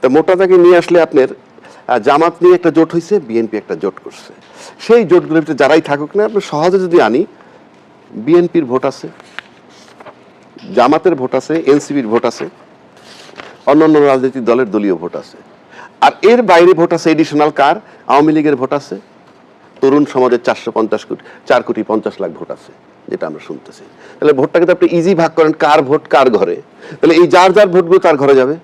তা মোটা দাগে নিয়ে আসলে আপনার জামাত নিয়ে একটা জোট হয়েছে, বিএনপি একটা জোট করছে। সেই জোটগুলোর ভিতরে যারাই থাকুক না, আপনি সহজে যদি আনি, বিএনপির ভোট আছে, জামাতের ভোট আছে, এনসিপির ভোট আছে, অন্যান্য রাজনৈতিক দলের দলীয় ভোট আছে। আর এর বাইরে ভোট আছে এডিশনাল কার, আওয়ামী লীগের ভোট আছে, তরুণ সমাজের 4,50,00,000 ভোট আছে, যেটা আমরা শুনতেছি। তাহলে ভোটটাকে তো আপনি ইজি ভাগ করেন, কার ভোট কার ঘরে, তাহলে এই যার যার ভোটগুলো তার ঘরে যাবে।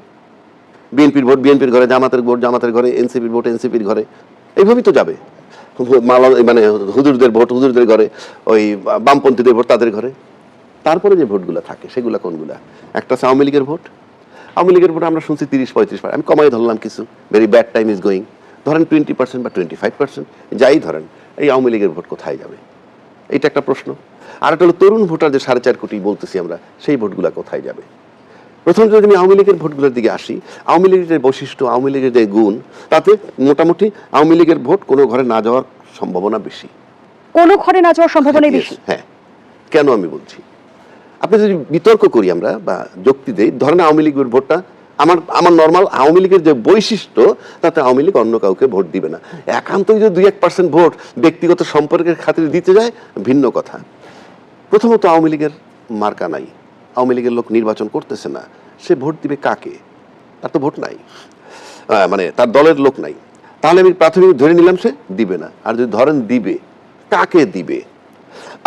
বিএনপির ভোট বিএনপির ঘরে, জামাতের ভোট জামাতের ঘরে, এনসিপির ভোট এনসিপির ঘরে, এইভাবেই তো যাবে। মানে হুজুরদের ভোট হুজুরদের ঘরে, ওই বামপন্থীদের ভোট তাদের ঘরে। তারপরে যে ভোটগুলো থাকে সেগুলো কোনগুলা? একটা আছে আওয়ামী লীগের ভোট। আওয়ামী লীগের ভোট আমরা শুনছি 30-35%, আমি কমাই ধরলাম কিছু, very bad time is going, ধরেন 20% বা 25%, যাই ধরেন, এই আওয়ামী লীগের ভোট কোথায় যাবে? এটা একটা প্রশ্ন। আর একটা হলো তরুণ ভোটার যে 4.5 কোটি বলতেছি আমরা, সেই ভোটগুলা কোথায় যাবে? প্রথম যদি আমি আওয়ামী লীগের ভোটগুলোর দিকে আসি, আওয়ামী লীগের যে বৈশিষ্ট্য, আওয়ামী লীগের যে গুণ, তাতে মোটামুটি আওয়ামী লীগের ভোট কোনো ঘরে না যাওয়ার সম্ভাবনা বেশি। কোনো ঘরে না যাওয়ার সম্ভাবনা বেশি? হ্যাঁ। কেন আমি বলছি, আপনি যদি বিতর্ক করি আমরা বা যুক্তি দেই, ধরেন আওয়ামী লীগের ভোটটা আমার নর্মাল আওয়ামী লীগের যে বৈশিষ্ট্য, তাতে আওয়ামী লীগ অন্য কাউকে ভোট দিবে না। একান্তই যদি 2-1% ভোট ব্যক্তিগত সম্পর্কের খাতিরে দিতে যায়, ভিন্ন কথা। প্রথমত আওয়ামী লীগের মার্কা নাই, আওয়ামী লীগের লোক নির্বাচন করতেছে না, সে ভোট দিবে কাকে? তার তো ভোট নাই, মানে তার দলের লোক নাই। তাহলে আমি প্রাথমিক ধরে নিলাম সে দিবে না। আর যদি ধরেন দিবে, কাকে দিবে?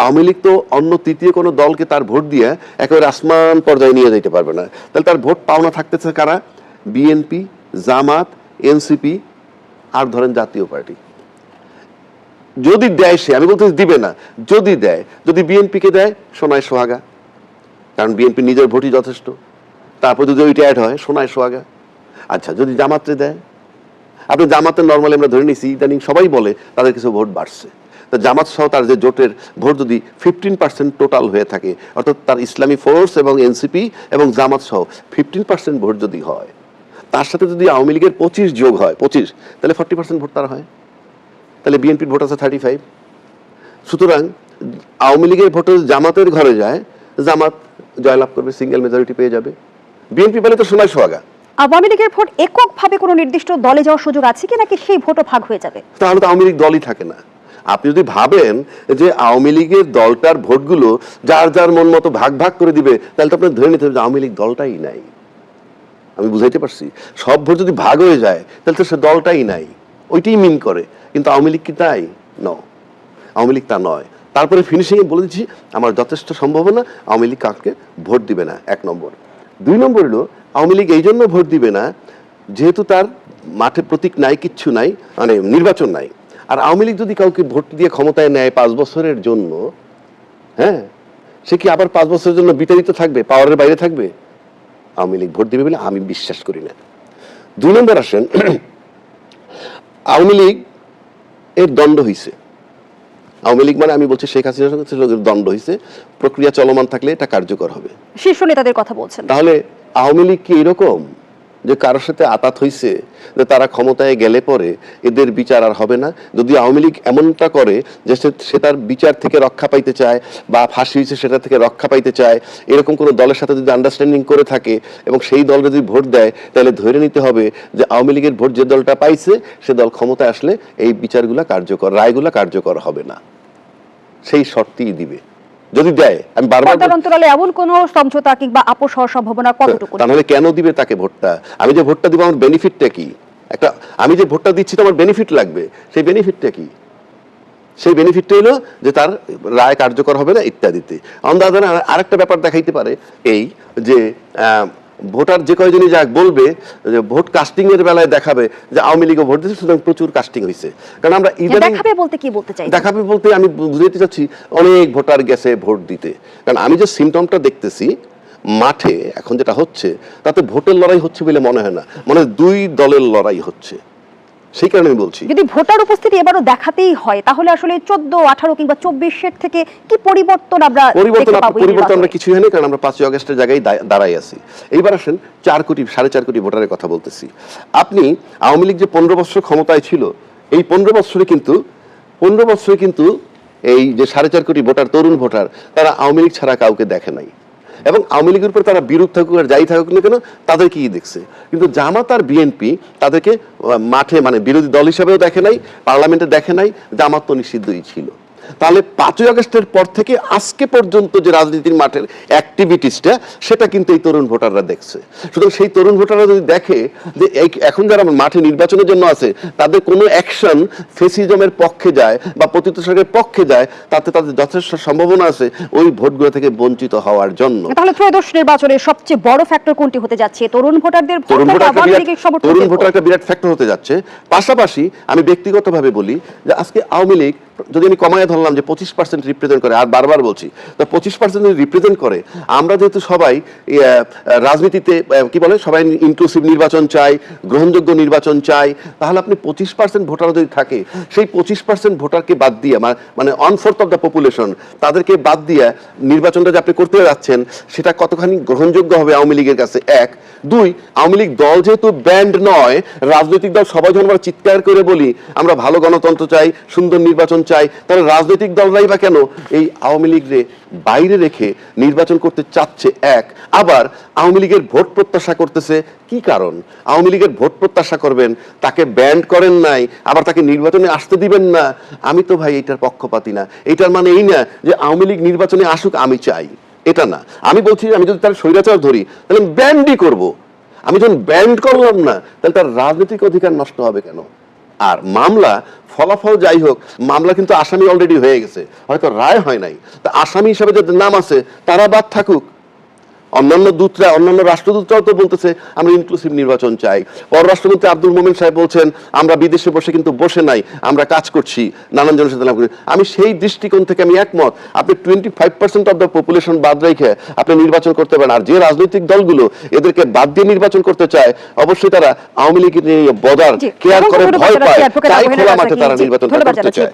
আওয়ামী লীগ তো অন্য তৃতীয় কোনো দলকে তার ভোট দিয়ে একেবারে আসমান পর্যায়ে নিয়ে যেতে পারবে না। তাহলে তার ভোট পাওনা থাকতেছে কারা? বিএনপি, জামাত, এনসিপি, আর ধরেন জাতীয় পার্টি। যদি দেয় সে, আমি বলতে দিবে না, যদি দেয়, যদি বিএনপিকে দেয়, সোনায় সোহাগা, কারণ বিএনপি নিজের ভোটই যথেষ্ট। তারপর যদি ওইটা অ্যাড হয়, সোনায় সোহাগা। আচ্ছা, যদি জামাতে দেয়, আপনি জামাতের নর্মালি আমরা ধরে নিছি ইদানিং সবাই বলে তাদের কিছু ভোট বাড়ছে। জামাত সহ তার যে জোটের ভোট যদি 15% টোটাল হয়ে থাকে, অর্থাৎ তার ইসলামী ফোর্স এবং এনসিপি এবং জামাত সহ 15% ভোট যদি হয়, তার সাথে যদি আওয়ামী লীগের 25 যোগ হয়, 25, তাহলে 40% ভোট তার হয়। তাহলে বিএনপির ভোট আছে 35। সুতরাং আওয়ামী লীগের ভোট জামাতের ঘরে যায়, জামাত জয়লাভ করবে, সিঙ্গেল মেজরিটি পেয়ে যাবে। বিএনপি বলে তো সোনায় সোহাগা। আওয়ামী লীগের ভোট এককভাবে কোনো নির্দিষ্ট দলে যাওয়ার সুযোগ আছে কি, নাকি সেই ভোটও ভাগ হয়ে যাবে? তাহলে তো আওয়ামী লীগ দলই থাকে না। আপনি যদি ভাবেন যে আওয়ামী লীগের দলটার ভোটগুলো যার যার মন মতো ভাগ ভাগ করে দিবে, তাহলে তো আপনার ধরে নিতে হবে যে আওয়ামী লীগ দলটাই নাই। আমি বুঝাইতে পারছি? সব ভোট যদি ভাগ হয়ে যায়, তাহলে তো সে দলটাই নাই, ওইটাই মিন করে। কিন্তু আওয়ামী লীগ কি তাই? আওয়ামী লীগ তা নয়। তারপরে ফিনিশিংয়ে বলে দিচ্ছি, আমার যথেষ্ট সম্ভাবনা আওয়ামী লীগ কাউকে ভোট দিবে না, 1 নম্বর। 2 নম্বর হলো, আওয়ামী লীগ এই জন্য ভোট দিবে না, যেহেতু তার মাঠে প্রতীক নাই, কিচ্ছু নাই, মানে নির্বাচন নাই। আর আওয়ামী লীগ যদি কাউকে ভোট দিয়ে ক্ষমতায় নেয় 5 বছরের জন্য, হ্যাঁ, সে কি আবার 5 বছরের জন্য বিতাড়িত থাকবে, পাওয়ারের বাইরে থাকবে? আওয়ামী লীগ ভোট দিবে বলে আমি বিশ্বাস করি না। 2 নম্বর আসেন, আওয়ামী লীগ এর দণ্ড হইছে। আওয়ামী লীগ মানে আমি বলছি শেখ হাসিনার দণ্ড হইছে, প্রক্রিয়া চলমান থাকলে এটা কার্যকর হবে। শীর্ষ নেতাদের কথা বলছেন। তাহলে আওয়ামী লীগ কি এরকম যে কারোর সাথে আতাত হইছে যে তারা ক্ষমতায় গেলে পরে এদের বিচার আর হবে না? যদি আওয়ামী লীগ এমনটা করে যে সে তার বিচার থেকে রক্ষা পাইতে চায়, বা ফাঁসি হয়েছে সেটা থেকে রক্ষা পাইতে চায়, এরকম কোনো দলের সাথে যদি আন্ডারস্ট্যান্ডিং করে থাকে এবং সেই দল যদি ভোট দেয়, তাহলে ধরে নিতে হবে যে আওয়ামী লীগের ভোট যে দলটা পাইছে সে দল ক্ষমতায় আসলে এই বিচারগুলা কার্যকর, রায়গুলা কার্যকর হবে না। সেই শর্তই দিবে যদি দেয়। আমি বারবার অন্তরালে এমন কোন সমঝোতা কিংবা আপোষ হওয়ার সম্ভাবনা কতটুকু? তাহলে কেন দিবে তাকে ভোটটা? আমি যে ভোটটা দিব আমার বেনিফিটটা কি? একটা আমি যে ভোটটা দিচ্ছি তো আমার বেনিফিট লাগবে, সেই বেনিফিটটা কি? সেই বেনিফিটটা হলো যে তার রায় কার্যকর হবে না ইত্যাদিতে। আরেকটা ব্যাপার দেখাইতে পারে এই যে ভোটার যে কয়জনই যাক বলবে যে ভোট কাস্টিং এর বেলায় দেখাবে যে আওয়ামী লীগও ভোট দিয়েছে, সুতরাং প্রচুর কাস্টিং হয়েছে। কারণ আমরা দেখাবে বলতে কি বলতে চাই? দেখাবে বলতে আমি বুঝাইতে চাচ্ছি অনেক ভোটার গেছে ভোট দিতে। কারণ আমি যে সিমটমটা দেখতেছি মাঠে এখন যেটা হচ্ছে, তাতে ভোটের লড়াই হচ্ছে বলে মনে হয় না, মনে হয় 2 দলের লড়াই হচ্ছে। সেই কারণে আমি বলছি, যদি ভোটার উপস্থিতি এবারও দেখাতেই হয়, তাহলে আসলে 14, 18 কিংবা 24 থেকে কি পরিবর্তন আমরা পরিবর্তন আমরা কিছুই হয়নি, কারণ আমরা 5ই আগস্টের জায়গায় দাঁড়াই আছি। এইবার আসেন 4.5 কোটি ভোটারের কথা বলতেছি। আপনি আওয়ামী লীগ যে 15 বছর ক্ষমতায় ছিল, এই 15 বছরে কিন্তু এই যে 4.5 কোটি ভোটার, তরুণ ভোটার, তারা আওয়ামী লীগ ছাড়া কাউকে দেখে নাই। এবং আওয়ামী লীগের উপর তারা বিরোধ থাকুক আর যাই থাকুক না কেন তাদেরকেই দেখছে। কিন্তু জামাত আর বিএনপি তাদেরকে মাঠে মানে বিরোধী দল হিসাবেও দেখে নাই, পার্লামেন্টে দেখে নাই, জামাত তো নিষিদ্ধই ছিল। তাহলে 5ই আগস্টের পর থেকে আজকে পর্যন্ত যে রাজনীতির মাঠের অ্যাক্টিভিটিসটা সেটা কিন্তু এই তরুণ ভোটাররা দেখছে। সুতরাং সেই তরুণ ভোটাররা যদি দেখে যে এখন যারা মাঠে নির্বাচনের জন্য আছে তাদের কোনো অ্যাকশন ফেসিজমের পক্ষে যায় বা প্রতিষ্ঠানের পক্ষে যায়, তাতে তাদের যথেষ্ট সম্ভাবনা আছে ওই ভোটগুলো থেকে বঞ্চিত হওয়ার জন্য। তাহলে ত্রয়োদশ নির্বাচনের সবচেয়ে বড় ফ্যাক্টর কোনটি হতে যাচ্ছে? তরুণ ভোটারদের ভোট তরুণ নাকি ভোটার আওয়ামী লীগের সমর্থকদের তরুণ ভোট? ভোটার একটা বিরাট ফ্যাক্টর হতে যাচ্ছে। পাশাপাশি আমি ব্যক্তিগতভাবে বলি যে আজকে আওয়ামী লীগ যদি আমি কমায় ধরলাম যে 25% রিপ্রেজেন্ট করে, আর বারবার বলছি তো 25% রিপ্রেজেন্ট করে, আমরা যেহেতু সবাই রাজনীতিতে কি বলে সবাই ইনক্লুসিভ নির্বাচন চাই, গ্রহণযোগ্য নির্বাচন চাই, তাহলে আপনি 25% ভোটার যদি থাকে সেই 25% ভোটারকে বাদ দিয়ে মানে 1/4 অফ দ্য পপুলেশন তাদেরকে বাদ দিয়ে নির্বাচনটা যে আপনি করতে যাচ্ছেন সেটা কতখানি গ্রহণযোগ্য হবে আওয়ামী লীগের কাছে? 1 2 আওয়ামী লীগ দল যেহেতু ব্যান্ড নয়, রাজনৈতিক দল সবাই যখন আমরা চিৎকার করে বলি আমরা ভালো গণতন্ত্র চাই, সুন্দর নির্বাচন চাই, তাহলে রাজনৈতিক দলরাই বা কেন এই আওয়ামী লীগরে বাইরে রেখে নির্বাচন করতে চাচ্ছে? 1 আবার আওয়ামী লীগের ভোট প্রত্যাশা করতেছে কি কারণ? আওয়ামী লীগের ভোট প্রত্যাশা করবেন, তাকে ব্যান্ড করেন নাই, আবার তাকে নির্বাচনে আসতে দিবেন না। আমি তো ভাই এটার পক্ষপাতী না। এটার মানে এই না যে আওয়ামী লীগ নির্বাচনে আসুক আমি চাই, এটা না। আমি বলছি আমি যদি তার স্বৈরাচার ধরি তাহলে ব্যান্ডই করব। আমি যখন ব্যান্ড করলাম না তাহলে তার রাজনৈতিক অধিকার নষ্ট হবে কেন? আর মামলা ফলাফল যাই হোক, মামলা কিন্তু আসামি অলরেডি হয়ে গেছে, হয়তো রায় হয় নাই, তা আসামি হিসাবে যাদের নাম আছে তারা বাদ থাকুক। অন্যান্য রাষ্ট্রদূতরাও তো বলতেছে আমরা ইনক্লুসিভ নির্বাচন চাই। পররাষ্ট্রমন্ত্রী আব্দুল মোমেন সাহেব বলছেন আমরা বিদেশে বসে কিন্তু বসে নাই, আমরা কাজ করছি, নানান জনের সাথে লাভ করি। আমি সেই দৃষ্টিকোণ থেকে আমি একমত, আপনি 25% অফ দ্য পপুলেশন বাদ রেখে আপনি নির্বাচন করতে পারেন। আর যে রাজনৈতিক দলগুলো এদেরকে বাদ দিয়ে নির্বাচন করতে চায় অবশ্যই তারা আওয়ামী লীগের নিয়ে বদার কেয়ার করে ভয় পায়, তাই খোলা মাঠে তারা নির্বাচন করতে চায়।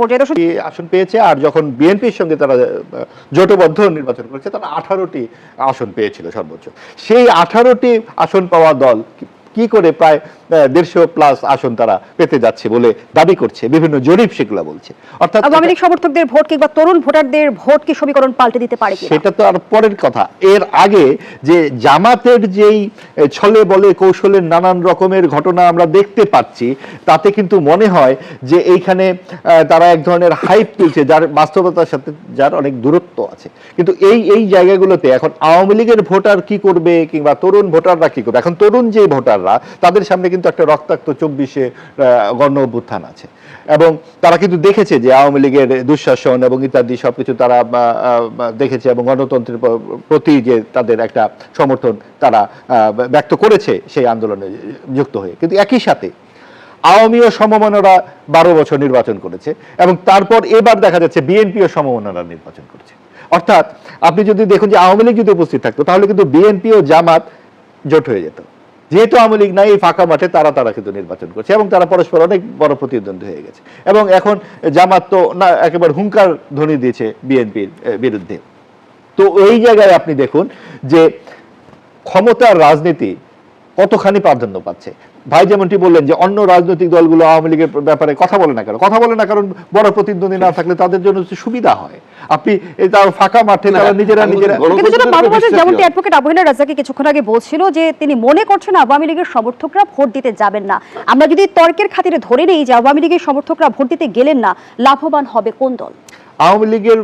আসন পেয়েছে, আর যখন বিএনপির সঙ্গে তারা জোটবদ্ধ নির্বাচন করেছে তারা 18টি আসন পেয়েছিল সর্বোচ্চ। সেই 18টি আসন পাওয়া দল কি করে প্রায় 150+ আসন তারা পেতে যাচ্ছে বলে দাবি করছে, বিভিন্ন জরিপ সেগুলো বলছে। অর্থাৎ আওয়ামী লীগ সমর্থকদের ভোট কিংবা তরুণ ভোটারদের ভোট কি সমীকরণ পাল্টে দিতে পারে কিনা সেটা তো আর পরের কথা। এর আগে যে জামাতের যেই ছলে বলে কৌশলের নানান রকমের ঘটনা আমরা দেখতে পাচ্ছি, তাতে কিন্তু মনে হয় যে এইখানে তারা এক ধরনের হাইপ তুলছে যার বাস্তবতার সাথে যার অনেক দূরত্ব আছে। কিন্তু এই জায়গাগুলোতে এখন আওয়ামী লীগের ভোটার কি করবে কিংবা তরুণ ভোটাররা কি করবে, এখন তরুণ যে ভোটাররা তাদের সামনে কিন্তু একটা রক্তাক্ত 24-এ গণ অভ্যুত্থান আছে, এবং তারা কিন্তু দেখেছে যে আওয়ামী লীগের দুঃশাসন এবং ইত্যাদি সবকিছু তারা দেখেছে, এবং গণতন্ত্রের প্রতি যে তাদের একটা সমর্থন তারা ব্যক্ত করেছে সেই আন্দোলনে যুক্ত হয়ে। কিন্তু একই সাথে আওয়ামী ও সমমনারা 12 বছর নির্বাচন করেছে, এবং তারপর এবার দেখা যাচ্ছে বিএনপি ও সমমনারা নির্বাচন করেছে। অর্থাৎ আপনি যদি দেখুন যে আওয়ামী লীগ যদি উপস্থিত থাকতো তাহলে কিন্তু বিএনপি ও জামাত জোট হয়ে যেত। যেহেতু আওয়ামী লীগ নাই, এই ফাঁকা মাঠে তারা কিন্তু নির্বাচন করছে, এবং তারা পরস্পর অনেক বড় প্রতিদ্বন্দ্বী হয়ে গেছে। এবং এখন জামাত তো না একেবারে হুঙ্কার ধ্বনি দিয়েছে বিএনপির বিরুদ্ধে। তো ওই জায়গায় আপনি দেখুন যে ক্ষমতার রাজনীতি কতখানি প্রাধান্য পাচ্ছে। ভাই যেমনটি বললেন যে অন্য রাজনৈতিক দলগুলো আওয়ামী লীগের ব্যাপারে কথা বলে না কেন, কারণ বড় প্রতিদ্বন্দ্বী না থাকলে তাদের জন্য সুবিধা হয়। আপনি তার ফাঁকা মাঠে তারা নিজেরা যেমনটি অ্যাডভোকেট আবহিনা রাজাকে কিছুক্ষণ আগে বলছিল যে তিনি মনে করছেন আওয়ামী লীগের সমর্থকরা ভোট দিতে যাবেন না। আমরা যদি তর্কের খাতিরে ধরে নেই যে আওয়ামী লীগের সমর্থকরা ভোট দিতে গেলেন না, লাভবান হবে কোন দল? আওয়ামী লীগের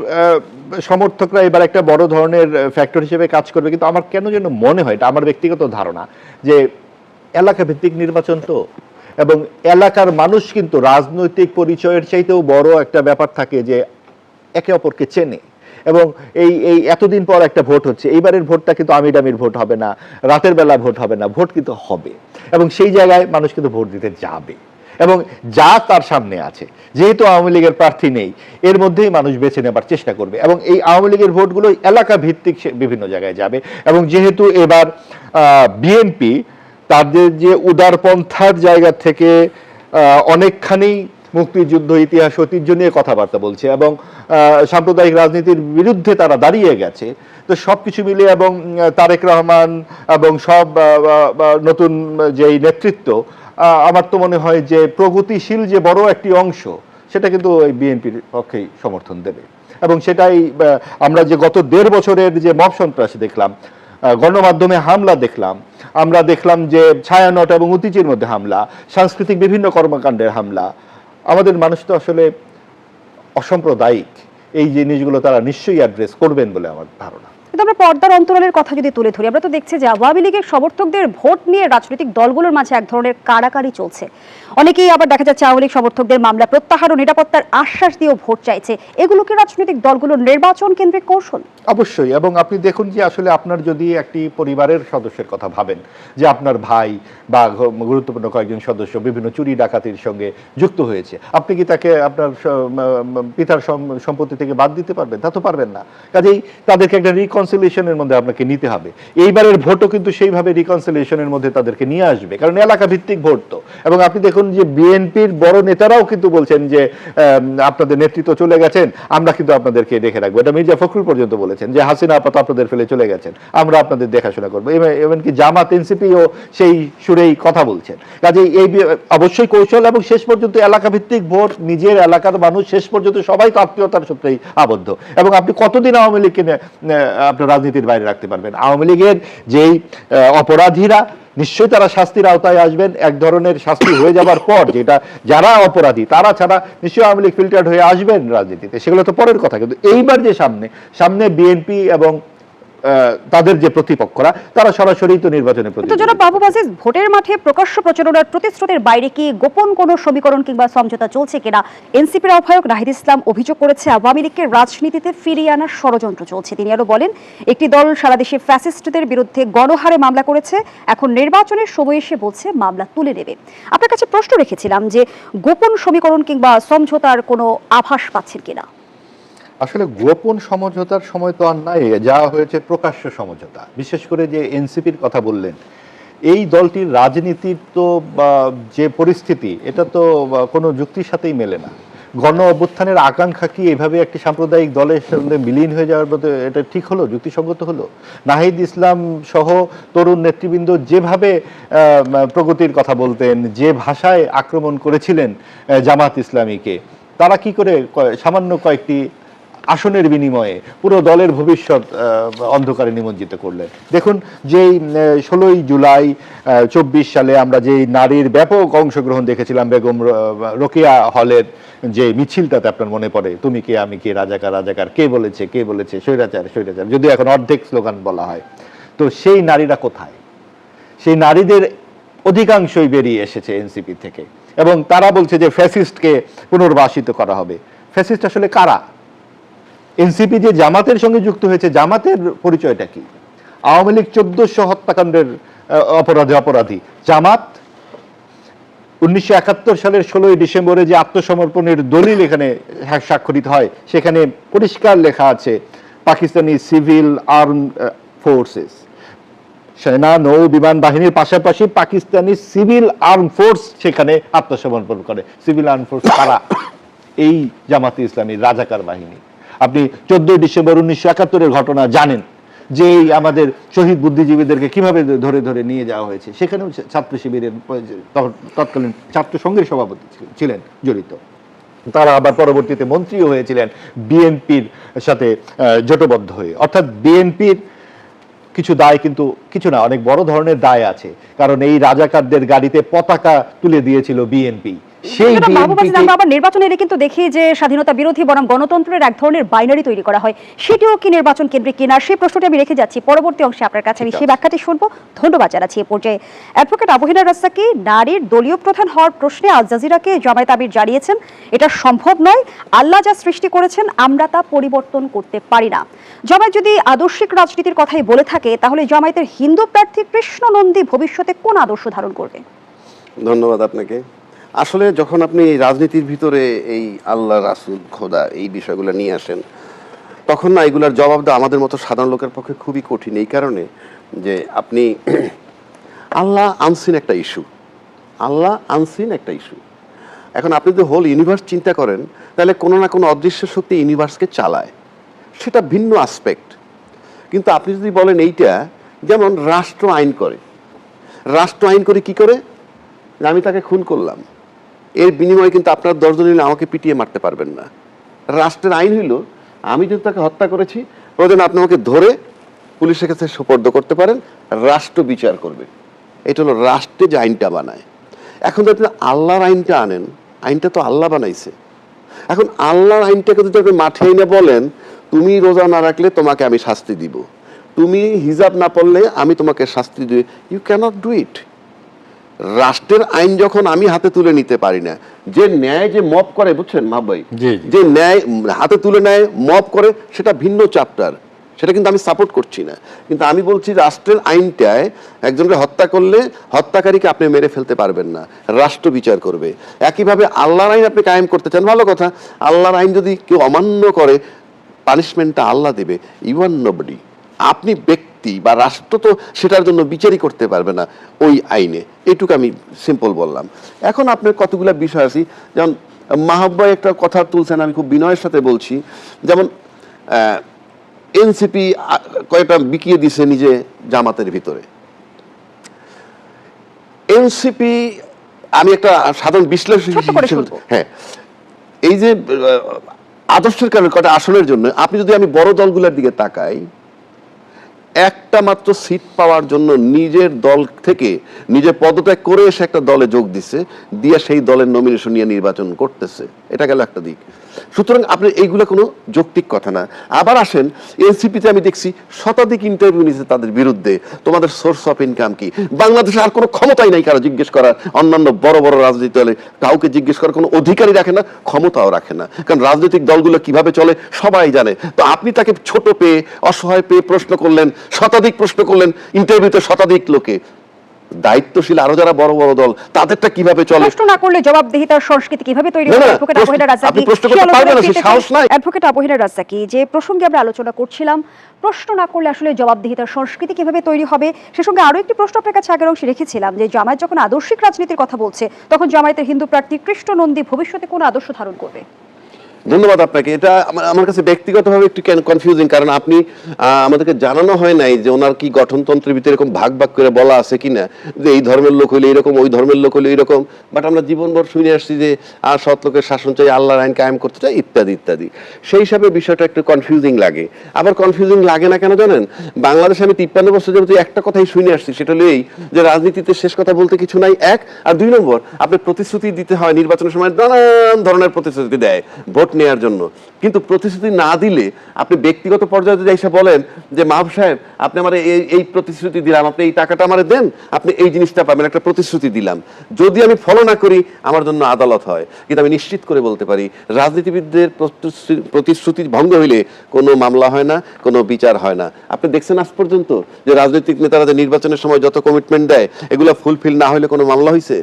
সমর্থকরা এবার একটা বড় ধরনের ফ্যাক্টর হিসেবে কাজ করবে। কিন্তু আমার কেন যেন মনে হয়, এটা আমার ব্যক্তিগত ধারণা, যে এলাকা ভিত্তিক নির্বাচন তো, এবং এলাকার মানুষ কিন্তু রাজনৈতিক পরিচয়ের চাইতেও বড় একটা ব্যাপার থাকে যে একে অপরকে চেনে। এবং এই এতদিন পর একটা ভোট হচ্ছে, এইবারের ভোটটা কিন্তু আমিডামির ভোট হবে না, রাতের বেলা ভোট হবে না, ভোট কিন্তু হবে, এবং সেই জায়গায় মানুষ কিন্তু ভোট দিতে যাবে। এবং যা তার সামনে আছে, যেহেতু আওয়ামী লীগের প্রার্থী নেই, এর মধ্যেই মানুষ বেছে নেবার চেষ্টা করবে, এবং এই আওয়ামী লীগের ভোটগুলো এলাকা ভিত্তিক বিভিন্ন জায়গায় যাবে। এবং যেহেতু এবার বিএনপি তাদের যে উদারপন্থার জায়গা থেকে অনেকখানি মুক্তিযুদ্ধ ইতিহাস ঐতিহ্য নিয়ে কথাবার্তা বলছে, এবং সাম্প্রদায়িক রাজনীতির বিরুদ্ধে তারা দাঁড়িয়ে গেছে, তো সবকিছু মিলিয়ে, এবং তারেক রহমান এবং সব নতুন যেই নেতৃত্ব, আমার তো মনে হয় যে প্রগতিশীল যে বড় একটি অংশ সেটা কিন্তু ওই বিএনপির পক্ষেই সমর্থন দেবে। এবং সেটাই আমরা যে গত 1.5 বছরের যে মব সন্ত্রাসী দেখলাম, গণমাধ্যমে হামলা দেখলাম, আমরা দেখলাম যে ছায়ানট এবং উতিচির মধ্যে হামলা, সাংস্কৃতিক বিভিন্ন কর্মকাণ্ডের হামলা, আমাদের মানুষ তো আসলে অসাম্প্রদায়িক, এই জিনিসগুলো তারা নিশ্চয়ই অ্যাড্রেস করবেন বলে আমার ধারণা। কিন্তু আমরা পর্দার অন্তরালের কথা যদি তুলে ধরি, আমরা তো দেখছি যে আওয়ামী লীগের সমর্থকদের ভোট নিয়ে রাজনৈতিক দলগুলোর মাঝে এক ধরনের কাড়াকাড়ি চলছে। অনেকেই আবার দেখা যাচ্ছে আওয়ামী লীগ সমর্থকদের মামলা প্রত্যাহার ও নিরাপত্তার আশ্বাস দিয়েও ভোট চাইছে। এগুলো কি রাজনৈতিক দলগুলোর নির্বাচন কেন্দ্রিক কৌশল? অবশ্যই। এবং আপনি দেখুন যে আসলে আপনার যদি একটি পরিবারের সদস্যের কথা ভাবেন, যে আপনার ভাই বা গুরুত্বপূর্ণ কয়েকজন সদস্য বিভিন্ন চুরি ডাকাতির সঙ্গে যুক্ত হয়েছে, আপনি কি তাকে আপনার পিতার সম্পত্তি থেকে বাদ দিতে পারবেন? তা তো পারবেন না। কাজেই তাদেরকে একটা রিকনসিলিয়েশনের মধ্যে আপনাকে নিতে হবে। এইবারের ভোটও কিন্তু সেইভাবে রিকনসিলিয়েশনের মধ্যে তাদেরকে নিয়ে আসবে, কারণ এলাকা ভিত্তিক ভোট তো। এবং আপনি দেখুন যে বিএনপির বড় নেতারাও কিন্তু বলছেন যে আপনাদের নেতৃত্ব চলে গেছেন, আমরা কিন্তু আপনাদেরকে দেখে রাখবো। এটা মির্জা ফখরুল পর্যন্ত বলেছেন যে হাসিনা আপাতত আপনাদের ফেলে চলে গেছেন, আমরা আপনাদের দেখাশোনা করবো। এমনকি জামাত এনসিপিও সেই সুরেই কথা বলছেন। কাজেই এই অবশ্যই কৌশল, এবং শেষ পর্যন্ত এলাকা ভিত্তিক ভোট, নিজের এলাকার মানুষ শেষ পর্যন্ত সবাই তো আত্মীয়তার সূত্রেই আবদ্ধ। এবং আপনি কতদিন আওয়ামী লীগকে আপনার রাজনীতির বাইরে রাখতে পারবেন? আওয়ামী লীগের যেই অপরাধীরা, নিশ্চয়ই তারা শাস্তির আওতায় আসবেন। এক ধরনের শাস্তি হয়ে যাবার পর যেটা যারা অপরাধী তারা ছাড়া নিশ্চয়ই আওয়ামী লীগ ফিল্টার্ড হয়ে আসবেন রাজনীতিতে, সেগুলো তো পরের কথা। কিন্তু এইবার যে সামনে বিএনপি এবং তাদের যে প্রতিপক্ষরা, তারা সরাসরি তো নির্বাচনে জনাব বাবু বাজিজ, ভোটের মাঠে প্রকাশ্য প্রচারণার প্রতিশ্রুতির বাইরে কি গোপন কোনো সমীকরণ কিংবা সমঝোতা চলছে কিনা? এনসিপির আহ্বায়ক নাহিদ ইসলাম অভিযোগ করেছে আওয়ামী লীগকে রাজনীতিতে ফিরিয়ে আনার ষড়যন্ত্র চলছে। তিনি আরো বলেন, একটি দল সারা দেশে ফ্যাসিস্টদের বিরুদ্ধে গণহারে মামলা করেছে, এখন নির্বাচনের সময় এসে বলছে মামলা তুলে নেবে। আপনার কাছে প্রশ্ন রেখেছিলাম যে গোপন সমীকরণ কিংবা সমঝোতার কোনো আভাস পাচ্ছেন কিনা? আসলে গোপন সমঝোতার সময় তো আর নাই, যা হয়েছে প্রকাশ্য সমঝোতা। বিশেষ করে যে এনসিপির কথা বললেন, এই দলটির রাজনীতির তো যে পরিস্থিতি, এটা তো কোনো যুক্তির সাথেই মেলে না। গণ অভ্যুত্থানের আকাঙ্ক্ষা কি এভাবে একটি সাম্প্রদায়িক দলের সঙ্গে বিলীন হয়ে যাওয়ার মতো এটা ঠিক হলো, যুক্তিসঙ্গত হলো? নাহিদ ইসলাম সহ তরুণ নেতৃবৃন্দ যেভাবে প্রগতির কথা বলতেন, যে ভাষায় আক্রমণ করেছিলেন জামাত ইসলামীকে, তারা কি করে সামান্য কয়েকটি আসনের বিনিময়ে পুরো দলের ভবিষ্যৎ অন্ধকারে নিমজ্জিত করলেন? দেখুন, যেই 16ই জুলাই 24 সালে আমরা যেই নারীর ব্যাপক অংশগ্রহণ দেখেছিলাম বেগম রোকেয়া হলের যে মিছিলটাতে, আপনার মনে পড়ে, তুমি কে আমি কে, রাজাকার রাজাকার, কে বলেছে স্বৈরাচার স্বৈরাচার, যদিও এখন অর্ধেক স্লোগান বলা হয়। তো সেই নারীরা কোথায়? সেই নারীদের অধিকাংশই বেরিয়ে এসেছে এনসিপি থেকে, এবং তারা বলছে যে ফ্যাসিস্টকে পুনর্বাসিত করা হবে। ফ্যাসিস্ট আসলে কারা? এনসিপি যে জামাতের সঙ্গে যুক্ত হয়েছে, জামাতের পরিচয়টা কি? আওয়ামী লীগ 1400 হত্যাকাণ্ডের অপরাধী, জামাত 1971 সালের 16ই ডিসেম্বরে যে আত্মসমর্পণের দলিল এখানে স্বাক্ষরিত হয়, সেখানে পরিষ্কার লেখা আছে পাকিস্তানি সিভিল আর্ম ফোর্সেস, সেনা নৌ বিমান বাহিনীর পাশাপাশি পাকিস্তানি সিভিল আর্ম ফোর্স সেখানে আত্মসমর্পণ করে। সিভিল আর্ম ফোর্স কারা? এই জামাতে ইসলামী রাজাকার বাহিনী। আপনি 14 ডিসেম্বর 1971-এর ঘটনা জানেন, যে আমাদের শহীদ বুদ্ধিজীবীদেরকে কিভাবে ধরে ধরে নিয়ে যাওয়া হয়েছে। সেখানেও ছাত্র শিবিরের তৎকালীন ছাত্র সংঘের সভাপতি ছিলেন জড়িত। তারা আবার পরবর্তীতে মন্ত্রীও হয়েছিলেন বিএনপির সাথে জোটবদ্ধ হয়ে। অর্থাৎ বিএনপির কিছু দায়, কিন্তু কিছু না, অনেক বড় ধরনের দায় আছে, কারণ এই রাজাকারদের গাড়িতে পতাকা তুলে দিয়েছিল বিএনপি। আমরা আবার নির্বাচন এলে কিন্তু দেখি যে স্বাধীনতা বিরোধী বনাম গণতন্ত্রের এক ধরনের বাইনারি তৈরি করা হয়, সেটিও কি নির্বাচন কেন্দ্রিক কিনা? সেই প্রশ্নটি আমি রেখে যাচ্ছি, পরবর্তী অংশে আপনার কাছে আমি সেই ব্যাখ্যাটি শুনবো। ধন্যবাদ জানাচ্ছি। এ পর্যায়ে অ্যাডভোকেট আবহিনা রাজ্জাকী নারীর দলীয় প্রধান হওয়ার প্রশ্নে আল জাজিরাকে জামায়াত আমির জানিয়েছেন, এটা সম্ভব নয়, আল্লাহ যা সৃষ্টি করেছেন আমরা তা পরিবর্তন করতে পারি না। জামায়াত যদি আদর্শিক রাজনীতির কথাই বলে থাকে, তাহলে জামায়াতের হিন্দু প্রার্থী কৃষ্ণ নন্দী ভবিষ্যতে কোন আদর্শ ধারণ করবে? ধন্যবাদ আপনাকে। আসলে যখন আপনি রাজনীতির ভিতরে এই আল্লাহ, রাসূল, খোদা এই বিষয়গুলো নিয়ে আসেন, তখন না এগুলার জবাব দেওয়া আমাদের মতো সাধারণ লোকের পক্ষে খুবই কঠিন। এই কারণে যে আপনি আল্লাহ আনসিন একটা ইস্যু, আল্লাহ আনসিন একটা ইস্যু। এখন আপনি যদি হোল ইউনিভার্স চিন্তা করেন, তাহলে কোনো না কোনো অদৃশ্য শক্তি ইউনিভার্সকে চালায়, সেটা ভিন্ন আসপেক্ট। কিন্তু আপনি যদি বলেন এইটা, যেমন রাষ্ট্র আইন করে, রাষ্ট্র আইন করে কি করে? আমি তাকে খুন করলাম, এর বিনিময়ে কিন্তু আপনার 10 জন হলে আমাকে পিটিয়ে মারতে পারবেন না। রাষ্ট্রের আইন হইল আমি যদি তাকে হত্যা করেছি, প্রয়োজন আপনি আমাকে ধরে পুলিশের কাছে সোপর্দ করতে পারেন, রাষ্ট্র বিচার করবে। এটা হলো রাষ্ট্রে যে আইনটা বানায়। এখন যদি আপনি আল্লাহর আইনটা আনেন, আইনটা তো আল্লাহ বানাইছে। এখন আল্লাহর আইনটাকে যদি আপনি মাঠে এনে বলেন তুমি রোজা না রাখলে তোমাকে আমি শাস্তি দিব, তুমি হিজাব না পড়লে আমি তোমাকে শাস্তি দিব, ইউ ক্যানট ডু ইট। রাষ্ট্রের আইন যখন আমি হাতে তুলে নিতে পারি না, যে ন্যায় যে মব করে, বুঝছেন মা ভাই, যে ন্যায় হাতে তুলে নেয় মব করে, সেটা ভিন্ন চ্যাপ্টার, সেটা কিন্তু আমি সাপোর্ট করছি না। কিন্তু আমি বলছি রাষ্ট্রের আইনটায় একজনকে হত্যা করলে হত্যাকারীকে আপনি মেরে ফেলতে পারবেন না, রাষ্ট্র বিচার করবে। একইভাবে আল্লাহর আইন আপনি কায়েম করতে চান, ভালো কথা, আল্লাহর আইন যদি কেউ অমান্য করে পানিশমেন্টটা আল্লাহ দেবে, ইউ আর নোবডি। আপনি ব্যক্তি বা রাষ্ট্র তো সেটার জন্য বিচারই করতে পারবে না ওই আইনে। এটুকু আমি সিম্পল বললাম। এখন আপনার কতগুলো বিষয় আছে, যেমন মাহবাই একটা কথা তুলছেন, আমি খুব বিনয়ের সাথে বলছি। যেমন এনসিপি কয়েকটা বিকিয়ে দিছে নিজে জামাতের ভিতরে। এনসিপি, আমি একটা সাধারণ বিশ্লেষক, হ্যাঁ, এই যে আদর্শের কারণে কয়টা আসনের জন্য আপনি যদি আমি বড় দলগুলোর দিকে তাকাই, একটা মাত্র সিট পাওয়ার জন্য নিজের দল থেকে নিজে পদত্যাগ করে এসে একটা দলে যোগ দিছে, দিয়ে সেই দলের নমিনেশন নিয়ে নির্বাচন করতেছে। এটা গেল একটা দিক। সুতরাং আপনি এইগুলো কোনো যৌক্তিক কথা না। আবার আসেন এনসিপিতে, আমি দেখছি শতাধিক ইন্টারভিউ নিয়েছে তাদের বিরুদ্ধে, তোমাদের সোর্স অফ ইনকাম কি? বাংলাদেশে আর কোনো ক্ষমতাই নাই কারো জিজ্ঞেস করার, অন্যান্য বড় বড় রাজনীতি দলে কাউকে জিজ্ঞেস করার কোনো অধিকারই রাখে না, ক্ষমতাও রাখে না, কারণ রাজনৈতিক দলগুলো কিভাবে চলে সবাই জানে। তো আপনি তাকে ছোট পেয়ে, অসহায় পেয়ে প্রশ্ন করলেন, শতাধিক প্রশ্ন করলেন ইন্টারভিউতে শতাধিক লোকে। দায়িত্বশীল আরো যারা বড় বড় দল, তাদেরটা কিভাবে চলে? প্রশ্ন না করলে জবাবদিহিতার সংস্কৃতি কিভাবে তৈরি হবে? অ্যাডভোকেট আবু হেনা রাজ্জাকী, আপনি প্রশ্ন করতে পারবেন না, সেই সাহস নাই। অ্যাডভোকেট আবু হেনা রাজ্জাকী, যে প্রসঙ্গে আমরা আলোচনা করছিলাম, প্রশ্ন না করলে আসলে জবাবদিহিতার সংস্কৃতি কিভাবে তৈরি হবে, সে সঙ্গে আরো একটি প্রশ্ন আপনার কাছে আগের অংশে রেখেছিলাম, যে জামায়াত যখন আদর্শিক রাজনীতির কথা বলছে, তখন জামায়াতের হিন্দু প্রার্থী কৃষ্ণ নন্দী ভবিষ্যতে কোন আদর্শ ধারণ করবে? ধন্যবাদ আপনাকে। এটা আমার কাছে ব্যক্তিগতভাবে একটু কনফিউজিং, কারণ আপনি আমাদেরকে জানানো হয় নাই যে ওনার কি গঠনতন্ত্রের ভিতরে এরকম ভাগ ভাগ করে বলা আছে কিনা, যে এই ধর্মের লোক হইলে এরকম, ওই ধর্মের লোক হইলে এরকম। বাট আমরা জীবনভর শুনে আসছি যে আর সৎ লোকের শাসন চাই, আল্লাহর আইন কায়েম করতে চাই, ইত্যাদি ইত্যাদি। সেই হিসাবে বিষয়টা একটু কনফিউজিং লাগে। আবার কনফিউজিং লাগে না কেন জানেন? বাংলাদেশে আমি 53 বছর যাবত একটা কথাই শুনে আসছি, সেটা হলো এই, যে রাজনীতিতে শেষ কথা বলতে কিছু নাই, এক। আর দুই নম্বর, আপনি প্রতিশ্রুতি দিতে হয়, নির্বাচনের সময় নানান ধরনের প্রতিশ্রুতি দেয় ভোট নেওয়ার জন্য, কিন্তু প্রতিশ্রুতি না দিলে আপনি ব্যক্তিগত পর্যায়ে যদি এসে বলেন যে মাহবুব সাহেব আপনি আমার এই প্রতিশ্রুতি দিলাম, আপনি এই টাকাটা আমার দেন, আপনি এই জিনিসটা পাবেন, একটা প্রতিশ্রুতি দিলাম, যদি আমি ফলো না করি আমার জন্য আদালত হয়। কিন্তু আমি নিশ্চিত করে বলতে পারি রাজনীতিবিদদের প্রতিশ্রুতি ভঙ্গ হইলে কোনো মামলা হয় না, কোনো বিচার হয় না। আপনি দেখছেন আজ পর্যন্ত যে রাজনৈতিক নেতারা যে নির্বাচনের সময় যত কমিটমেন্ট দেয়, এগুলো ফুলফিল না হলে কোনো মামলা হয়েছে?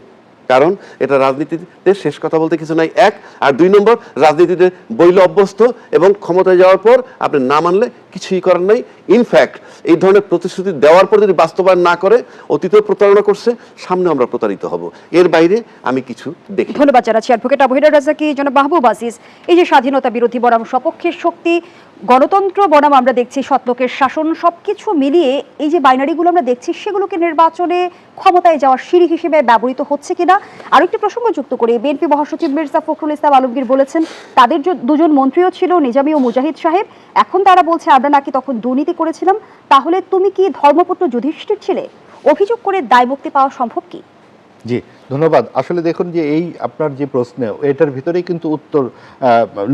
কারণ এটা রাজনীতিতে শেষ কথা বলতে কিছু নাই, এক। আর দুই নম্বর, রাজনীতিতে বইলে অভ্যস্ত এবং ক্ষমতায় যাওয়ার পর আপনি না মানলে কিছুই করার নাই। ইনফ্যাক্ট এই ধরনের প্রতিশ্রুতি দেওয়ার পর যদি বাস্তবায়ন না করে, অতীতেও প্রতারণা করছে, সামনে আমরা প্রতারিত হব। এর বাইরে আমি কিছু দেখি। ধন্যবাদ জানাচ্ছি অ্যাডভোকেট আবু হেনা রাজ্জাকী। জনাব মাহবুব আজিজ, এই যে স্বাধীনতা বিরোধী বনাম সপক্ষের শক্তি, গণতন্ত্র বনাম আমরা দেখছি সৎলোকের শাসন, সবকিছু মিলিয়ে এই যে বাইনারিগুলো আমরা দেখছি, সেগুলোকে নির্বাচনে ক্ষমতায় যাওয়ার সিঁড়ি হিসেবে ব্যবহৃত হচ্ছে কিনা? আরো একটি প্রসঙ্গ যুক্ত করে বিএনপি মহাসচিব মির্জা ফখরুল ইসলাম আলমগীর বলেছেন, তাদের দুজন মন্ত্রীও ছিল, নিজামী ও মুজাহিদ সাহেব, এখন তারা বলছে আমরা নাকি তখন দুর্নীতি করেছিলাম। তাহলে তুমি কি ধর্মপুত্র যুধিষ্ঠির ছিলে? অভিযোগ করে দায় মুক্তি পাওয়া সম্ভব কি? জি, ধন্যবাদ। আসলে দেখুন যে এই আপনার যে প্রশ্ন, এটার ভিতরেই কিন্তু উত্তর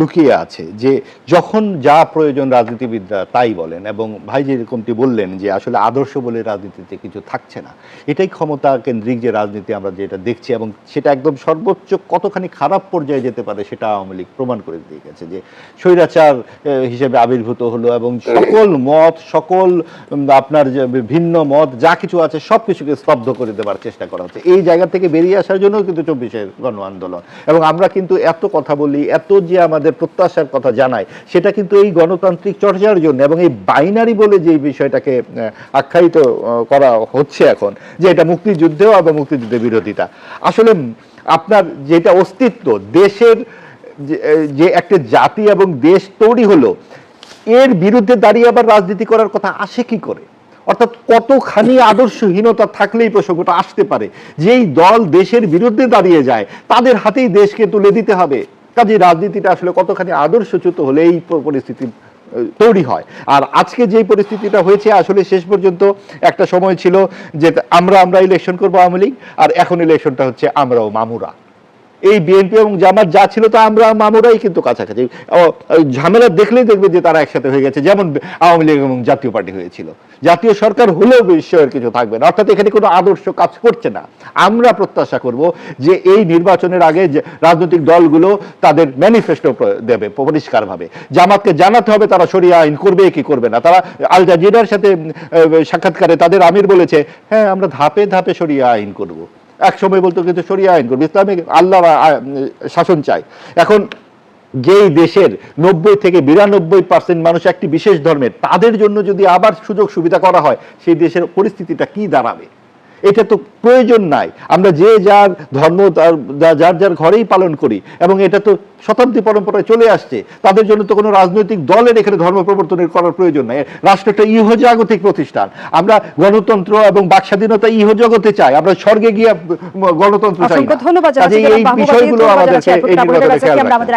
লুকিয়ে আছে, যে যখন যা প্রয়োজন রাজনীতিবিদরা তাই বলেন, এবং ভাই যেরকমটি বললেন যে আসলে আদর্শ বলে রাজনীতিতে কিছু থাকছে না, এটাই ক্ষমতা কেন্দ্রিক যে রাজনীতি আমরা যেটা দেখছি, এবং সেটা একদম সর্বোচ্চ কতখানি খারাপ পর্যায়ে যেতে পারে সেটা আওয়ামী লীগ প্রমাণ করে দিয়ে গেছে, যে স্বৈরাচার হিসেবে আবির্ভূত হলো এবং সকল মত, সকল আপনার যে ভিন্ন মত যা কিছু আছে সব কিছুকে স্তব্ধ করে দেওয়ার চেষ্টা করা হচ্ছে। এই জায়গা থেকে বেরিয়ে আসার জন্য কিন্তু 24-এর গণ আন্দোলন, এবং আমরা কিন্তু এত কথা বলি, এত যে আমাদের প্রত্যাশার কথা জানাই, সেটা কিন্তু এই গণতান্ত্রিক চর্চার জন্য, এবং এই বাইনারি বলে যে বিষয়টাকে আখ্যায়িত করা হচ্ছে এখন, যে এটা মুক্তিযুদ্ধেও এবং মুক্তিযুদ্ধের বিরোধিতা। আসলে আপনার যেটা অস্তিত্ব দেশের, যে একটা জাতি এবং দেশ তৈরি হলো, এর বিরুদ্ধে দাঁড়িয়ে আবার রাজনীতি করার কথা আসে কি করে? অর্থাৎ কতখানি আদর্শহীনতা থাকলেই প্রসঙ্গটা আসতে পারে, যেই দল দেশের বিরুদ্ধে দাঁড়িয়ে যায় তাদের হাতেই দেশকে তুলে দিতে হবে, কাজে রাজনীতিটা আসলে কতখানি আদর্শচ্যুত হলে এই পরিস্থিতি তৈরি হয়। আর আজকে যে পরিস্থিতিটা হয়েছে আসলে শেষ পর্যন্ত একটা সময় ছিল যে আমরা ইলেকশন করবো আওয়ামী লীগ, আর এখন ইলেকশনটা হচ্ছে আমরাও মামুরা। এই বিএনপি এবং জামাত যা ছিল তা আমরা মামুরাই কিন্তু কাছাকাছি। ঝামেলা দেখলেই দেখবে যে তারা একসাথে হয়ে গেছে, যেমন আওয়ামী লীগ এবং জাতীয় পার্টি হয়েছিল। জাতীয় সরকার হলেও বিস্ময়ের কিছু থাকবে না, অর্থাৎ এখানে কোনো আদর্শ কাজ করছে না। আমরা প্রত্যাশা করব যে এই নির্বাচনের আগে রাজনৈতিক দলগুলো তাদের ম্যানিফেস্টো দেবে পরিষ্কারভাবে। জামাতকে জানাতে হবে তারা শরিয়া আইন করবে কি করবে না। তারা আল জাজিরার সাথে সাক্ষাৎকারে তাদের আমির বলেছে, হ্যাঁ আমরা ধাপে ধাপে শরিয়া আইন করব। এক সময় বলতো কিন্তু শরিয়া আইন করবে, ইসলামিক আল্লাহ শাসন চাই। এখন যেই দেশের 90 থেকে 92% মানুষ একটি বিশেষ ধর্মের, তাদের জন্য যদি আবার সুযোগ সুবিধা করা হয়, সেই দেশের পরিস্থিতিটা কি দাঁড়াবে? এটা তো প্রয়োজন নাই। আমরা যে যার ধর্ম যার যার ঘরেই পালন করি, এবং এটা তো শতাব্দী পরম্পরায় চলে আসছে। তাদের জন্য তো কোনো রাজনৈতিক দলের এখানে ধর্ম প্রবর্তনের করার প্রয়োজন নাই। রাষ্ট্রটা ইহজাগতিক প্রতিষ্ঠান। আমরা গণতন্ত্র এবং বাকস্বাধীনতা ইহজগতে চাই, আমরা স্বর্গে গিয়ে গণতন্ত্র চাই না। ধন্যবাদ। এই বিষয়গুলো আমাদেরকে এই নির্বাচনে খেয়াল রাখতে হবে।